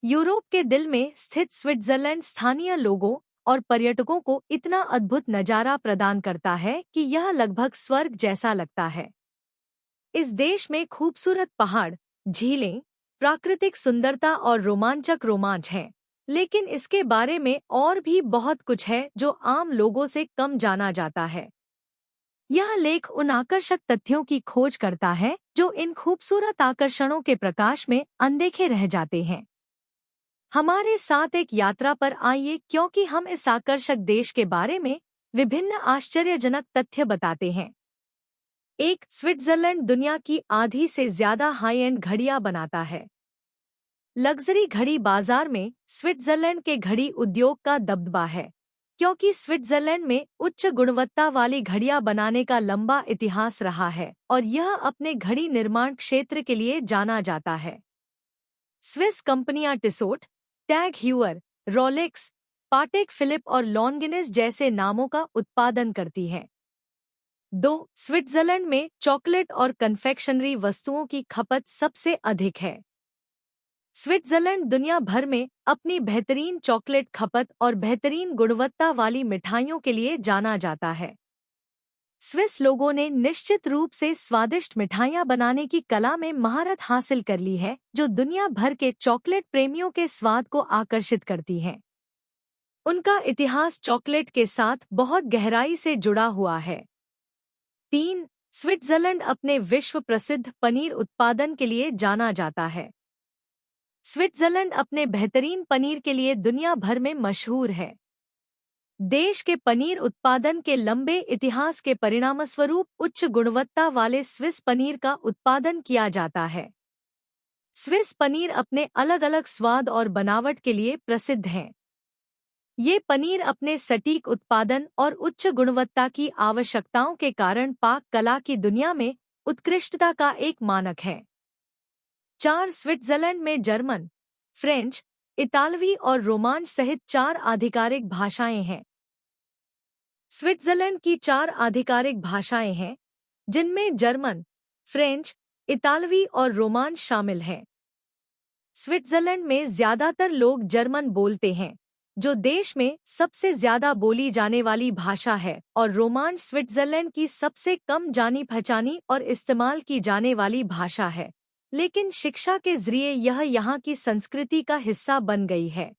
Europe के दिल में स्थित स्विट्जरलैंड स्थानीय लोगों और पर्यटकों को इतना अद्भुत नजारा प्रदान करता है कि यह लगभग स्वर्ग जैसा लगता है। इस देश में खूबसूरत पहाड़, झीलें, प्राकृतिक सुंदरता और रोमांचक रोमांच हैं, लेकिन इसके बारे में और भी बहुत कुछ है जो आम लोगों से कम जाना जाता है। यह लेख उन आकर्षक तथ्यों की खोज करता है जो इन खूबसूरत आकर्षणों के प्रकाश में अनदेखे रह जाते हैं। हमारे साथ एक यात्रा पर आइए, क्योंकि हम इस आकर्षक देश के बारे में विभिन्न आश्चर्यजनक तथ्य बताते हैं। एक, स्विट्जरलैंड दुनिया की आधी से ज्यादा हाई एंड घड़ियां बनाता है। लग्जरी घड़ी बाजार में स्विट्जरलैंड के घड़ी उद्योग का दबदबा है, क्योंकि स्विट्जरलैंड में उच्च गुणवत्ता वाली घड़ियां बनाने का लंबा इतिहास रहा है और यह अपने घड़ी निर्माण क्षेत्र के लिए जाना जाता है। स्विस कंपनियां टिसोट, टैग ह्यूअर, रोलेक्स, पाटेक फिलिप और लॉन्गिनेस जैसे नामों का उत्पादन करती हैं। 2. स्विट्जरलैंड में चॉकलेट और कन्फेक्शनरी वस्तुओं की खपत सबसे अधिक है। स्विट्जरलैंड दुनिया भर में अपनी बेहतरीन चॉकलेट खपत और बेहतरीन गुणवत्ता वाली मिठाइयों के लिए जाना जाता है। स्विस लोगों ने निश्चित रूप से स्वादिष्ट मिठाइयां बनाने की कला में महारत हासिल कर ली है, जो दुनिया भर के चॉकलेट प्रेमियों के स्वाद को आकर्षित करती है। उनका इतिहास चॉकलेट के साथ बहुत गहराई से जुड़ा हुआ है। 3. स्विट्जरलैंड अपने विश्व प्रसिद्ध पनीर उत्पादन के लिए जाना जाता है। स्विट्जरलैंड अपने बेहतरीन पनीर के लिए दुनिया भर में मशहूर है। देश के पनीर उत्पादन के लंबे इतिहास के परिणामस्वरूप उच्च गुणवत्ता वाले स्विस पनीर का उत्पादन किया जाता है। स्विस पनीर अपने अलग अलग स्वाद और बनावट के लिए प्रसिद्ध हैं। ये पनीर अपने सटीक उत्पादन और उच्च गुणवत्ता की आवश्यकताओं के कारण पाक कला की दुनिया में उत्कृष्टता का एक मानक है। 4. स्विट्जरलैंड में जर्मन, फ्रेंच, इतालवी और रोमांच सहित 4 आधिकारिक भाषाएं हैं। स्विट्जरलैंड की 4 आधिकारिक भाषाएं हैं, जिनमें जर्मन, फ्रेंच, इतालवी और रोमांच शामिल हैं। स्विट्जरलैंड में ज्यादातर लोग जर्मन बोलते हैं, जो देश में सबसे ज्यादा बोली जाने वाली भाषा है, और रोमांच स्विट्जरलैंड की सबसे कम जानी पहचानी और इस्तेमाल की जाने वाली भाषा है, लेकिन शिक्षा के जरिए यह यहाँ की संस्कृति का हिस्सा बन गई है।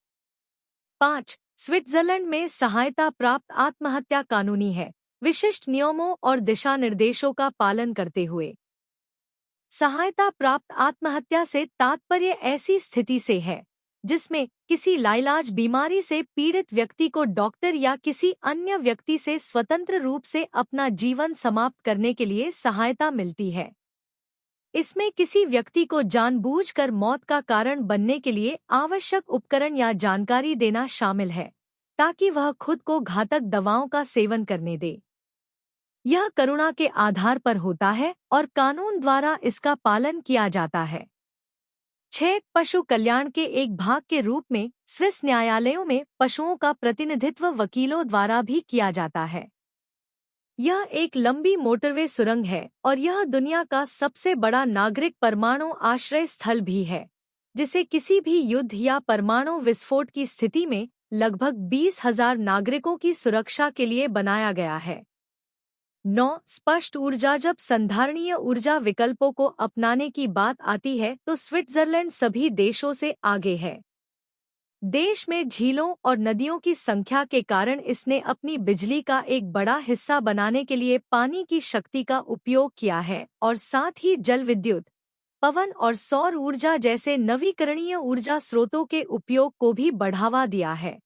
5. स्विट्जरलैंड में सहायता प्राप्त आत्महत्या कानूनी है, विशिष्ट नियमों और दिशा निर्देशों का पालन करते हुए। सहायता प्राप्त आत्महत्या से तात्पर्य ऐसी स्थिति से है जिसमें किसी लाइलाज बीमारी से पीड़ित व्यक्ति को डॉक्टर या किसी अन्य व्यक्ति से स्वतंत्र रूप से अपना जीवन समाप्त करने के लिए सहायता मिलती है। इसमें किसी व्यक्ति को जानबूझकर मौत का कारण बनने के लिए आवश्यक उपकरण या जानकारी देना शामिल है, ताकि वह खुद को घातक दवाओं का सेवन करने दे। यह करुणा के आधार पर होता है और कानून द्वारा इसका पालन किया जाता है। 6. पशु कल्याण के एक भाग के रूप में स्विस न्यायालयों में पशुओं का प्रतिनिधित्व वकीलों द्वारा भी किया जाता है। यह एक लंबी मोटरवे सुरंग है और यह दुनिया का सबसे बड़ा नागरिक परमाणु आश्रय स्थल भी है, जिसे किसी भी युद्ध या परमाणु विस्फोट की स्थिति में लगभग 20,000 नागरिकों की सुरक्षा के लिए बनाया गया है। 9. स्पष्ट ऊर्जा। जब संधारणीय ऊर्जा विकल्पों को अपनाने की बात आती है तो स्विट्जरलैंड सभी देशों से आगे है। देश में झीलों और नदियों की संख्या के कारण इसने अपनी बिजली का एक बड़ा हिस्सा बनाने के लिए पानी की शक्ति का उपयोग किया है और साथ ही जल विद्युत, पवन और सौर ऊर्जा जैसे नवीकरणीय ऊर्जा स्रोतों के उपयोग को भी बढ़ावा दिया है।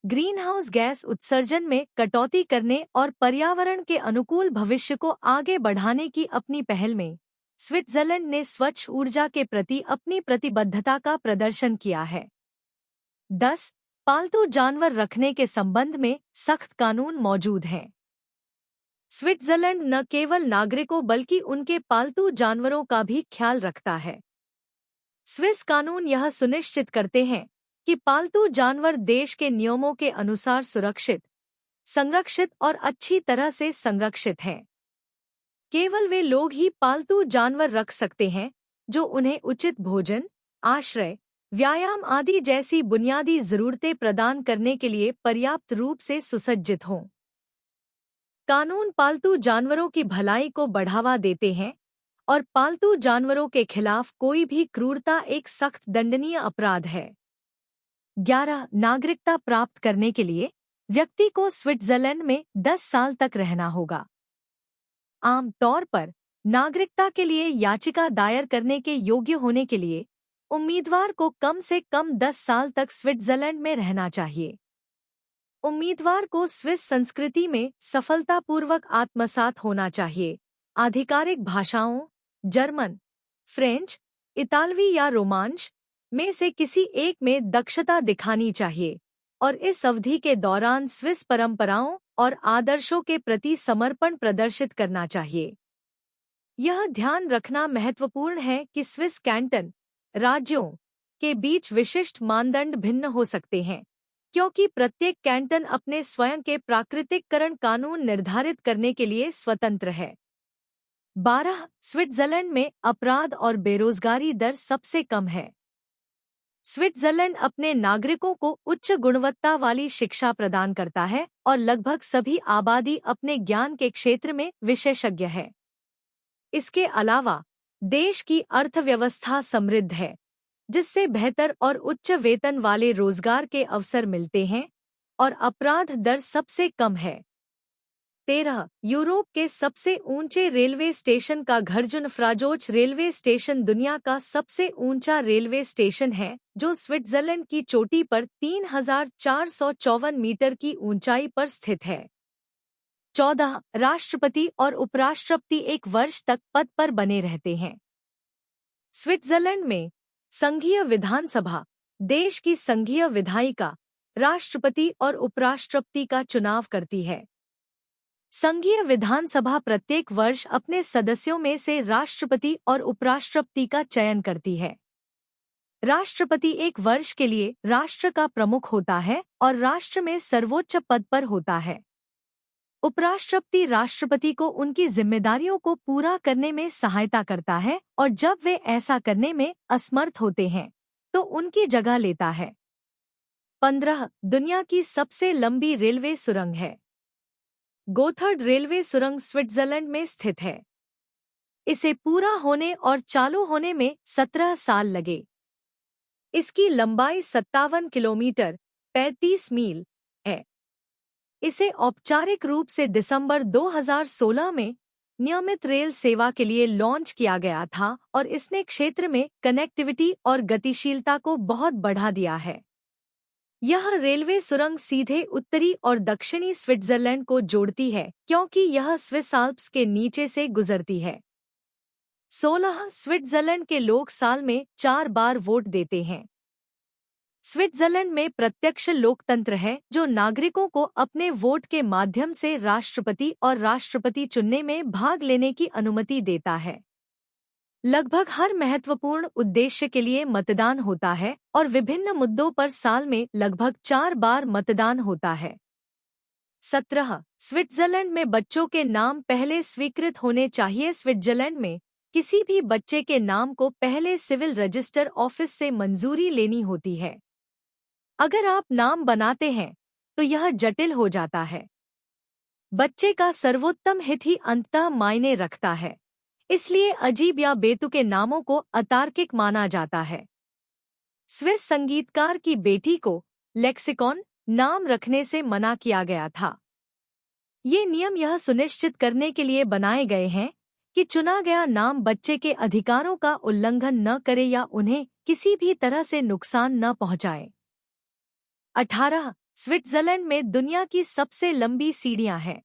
ग्रीनहाउस गैस उत्सर्जन में कटौती करने और पर्यावरण के अनुकूल भविष्य को आगे बढ़ाने की अपनी पहल में स्विट्जरलैंड ने स्वच्छ ऊर्जा के प्रति अपनी प्रतिबद्धता का प्रदर्शन किया है। 10. पालतू जानवर रखने के संबंध में सख्त कानून मौजूद हैं। स्विट्जरलैंड न केवल नागरिकों बल्कि उनके पालतू जानवरों का भी ख्याल रखता है। स्विस कानून यह सुनिश्चित करते हैं कि पालतू जानवर देश के नियमों के अनुसार सुरक्षित, संरक्षित और अच्छी तरह से संरक्षित हैं। केवल वे लोग ही पालतू जानवर रख सकते हैं जो उन्हें उचित भोजन, आश्रय, व्यायाम आदि जैसी बुनियादी जरूरतें प्रदान करने के लिए पर्याप्त रूप से सुसज्जित हों। कानून पालतू जानवरों की भलाई को बढ़ावा देते हैं और पालतू जानवरों के खिलाफ कोई भी क्रूरता एक सख्त दंडनीय अपराध है। 11 नागरिकता प्राप्त करने के लिए व्यक्ति को स्विट्जरलैंड में 10 साल तक रहना होगा। आम तौर पर नागरिकता के लिए याचिका दायर करने के योग्य होने के लिए उम्मीदवार को कम से कम 10 साल तक स्विट्जरलैंड में रहना चाहिए। उम्मीदवार को स्विस संस्कृति में सफलतापूर्वक आत्मसात होना चाहिए। आधिकारिक भाषाओं जर्मन, फ्रेंच, इतालवी या रोमांश में से किसी एक में दक्षता दिखानी चाहिए और इस अवधि के दौरान स्विस परंपराओं और आदर्शों के प्रति समर्पण प्रदर्शित करना चाहिए। यह ध्यान रखना महत्वपूर्ण है कि स्विस कैंटन राज्यों के बीच विशिष्ट मानदंड भिन्न हो सकते हैं, क्योंकि प्रत्येक कैंटन अपने स्वयं के प्राकृतिककरण कानून निर्धारित करने के लिए स्वतंत्र है। 12 स्विट्जरलैंड में अपराध और बेरोजगारी दर सबसे कम है। स्विट्जरलैंड अपने नागरिकों को उच्च गुणवत्ता वाली शिक्षा प्रदान करता है और लगभग सभी आबादी अपने ज्ञान के क्षेत्र में विशेषज्ञ है। इसके अलावा देश की अर्थव्यवस्था समृद्ध है, जिससे बेहतर और उच्च वेतन वाले रोजगार के अवसर मिलते हैं और अपराध दर सबसे कम है। 13 यूरोप के सबसे ऊंचे रेलवे स्टेशन का घर जुनफ्राजोच रेलवे स्टेशन दुनिया का सबसे ऊंचा रेलवे स्टेशन है, जो स्विट्जरलैंड की चोटी पर 3454 मीटर की ऊंचाई पर स्थित है। 14 राष्ट्रपति और उपराष्ट्रपति 1 वर्ष तक पद पर बने रहते हैं। स्विट्जरलैंड में संघीय विधानसभा देश की संघीय विधायिका, राष्ट्रपति और उपराष्ट्रपति का चुनाव करती है। संघीय विधानसभा प्रत्येक वर्ष अपने सदस्यों में से राष्ट्रपति और उपराष्ट्रपति का चयन करती है। राष्ट्रपति 1 वर्ष के लिए राष्ट्र का प्रमुख होता है और राष्ट्र में सर्वोच्च पद पर होता है। उपराष्ट्रपति राष्ट्रपति को उनकी जिम्मेदारियों को पूरा करने में सहायता करता है और जब वे ऐसा करने में असमर्थ होते हैं तो उनकी जगह लेता है। 15 दुनिया की सबसे लंबी रेलवे सुरंग है। गोथर्ड रेलवे सुरंग स्विट्जरलैंड में स्थित है। इसे पूरा होने और चालू होने में 17 साल लगे। इसकी लंबाई 57 किलोमीटर 35 मील है। इसे औपचारिक रूप से दिसंबर 2016 में नियमित रेल सेवा के लिए लॉन्च किया गया था और इसने क्षेत्र में कनेक्टिविटी और गतिशीलता को बहुत बढ़ा दिया है। यह रेलवे सुरंग सीधे उत्तरी और दक्षिणी स्विट्जरलैंड को जोड़ती है, क्योंकि यह स्विस आल्प्स के नीचे से गुजरती है। 16 स्विट्जरलैंड के लोग साल में 4 बार वोट देते हैं। स्विट्जरलैंड में प्रत्यक्ष लोकतंत्र है, जो नागरिकों को अपने वोट के माध्यम से राष्ट्रपति और राष्ट्रपति चुनने में भाग लेने की अनुमति देता है। लगभग हर महत्वपूर्ण उद्देश्य के लिए मतदान होता है और विभिन्न मुद्दों पर साल में लगभग 4 बार मतदान होता है। 17 स्विट्जरलैंड में बच्चों के नाम पहले स्वीकृत होने चाहिए। स्विट्जरलैंड में किसी भी बच्चे के नाम को पहले सिविल रजिस्टर ऑफिस से मंजूरी लेनी होती है। अगर आप नाम बनाते हैं तो यह जटिल हो जाता है। बच्चे का सर्वोत्तम हित ही अंततः मायने रखता है, इसलिए अजीब या बेतुके नामों को अतार्किक माना जाता है। स्विस संगीतकार की बेटी को लेक्सिकॉन नाम रखने से मना किया गया था। ये नियम यह सुनिश्चित करने के लिए बनाए गए हैं कि चुना गया नाम बच्चे के अधिकारों का उल्लंघन न करे या उन्हें किसी भी तरह से नुकसान न पहुंचाए। 18 स्विट्जरलैंड में दुनिया की सबसे लंबी सीढ़ियां हैं।